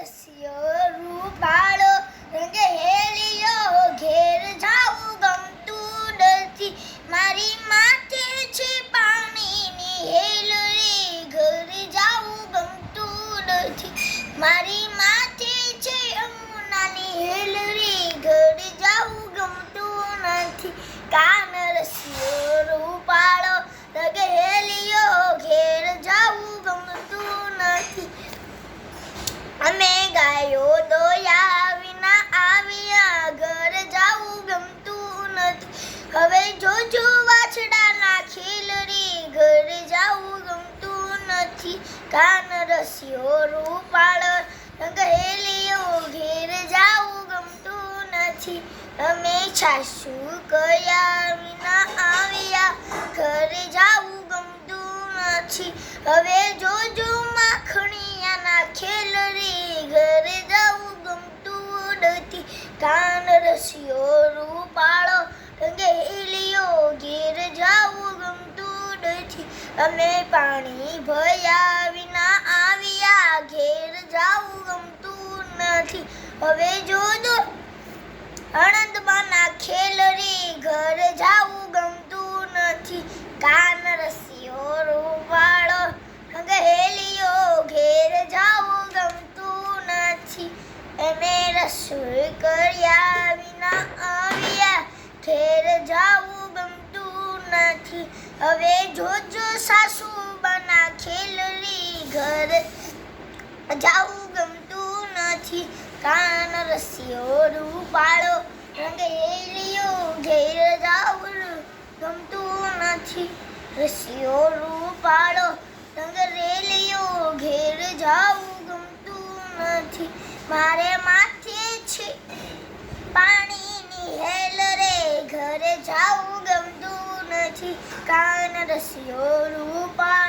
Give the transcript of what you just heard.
રસિયો રૂપાળો રંગ હેલિયો ઘેર જાવું ગમતું નથી. મારી માથે છે પાણીની હેલરી ઘર જાવું ગમતું નથી. મારી માથે છે અમુનાની હેલરી ઘર જાવું ગમતું નથી. કાન રસિયો રૂપાળો રંગ હેલિયો ઘેર જાવું ગમતું નથી. અમે ગાયો દોયા વિના આવ્યા ઘર જાવું ગમતું નથી. હવે જોજો વાછડાના ખીલરી ઘર જાવું ગમતું નથી. કાન રસિયો રૂપાળો રંગ હેલિયો ઘેર જાવું ગમતું નથી. અમે સાસુ કયા વિના આવ્યા ઘર જાવું ગમતું નથી. હવે જોજો માખણિયાના ખેલરી ઘર જાવું ગમતું નથી. કાન રસિયો રૂપાળો રંગ હેલિયો ઘેર જાવું ગમતું નથી. અમે પાણી ભર્યા વિના આવ્યા ઘેર જાવું ગમતું નથી. હવે જોજો અણંદમાંના ખેલરી ઘર જાવું ગમતું નથી. કાન રસિયો રૂપાળો રંગ હેલિયો ઘેર જાવું ગમતું નથી. એને રસોઈ કર્યા વિના આવ્યા ઘેર જાવું ગમતું નથી. હવે જોજો સાસુબાના ખેલરી ઘર જાવું ગમતું નથી. કાન રસિયો રૂપાળો રંગ હેલિયો ઘેર જાવું ગમતું નથી. રસિયો રૂપાળો રંગ રેલિયો ઘેર જાવું ગમતું નથી. મારે માથે છે પાણીની હેલ રે ઘરે જાવું ગમતું નથી. કાન રસિયો રૂપાળો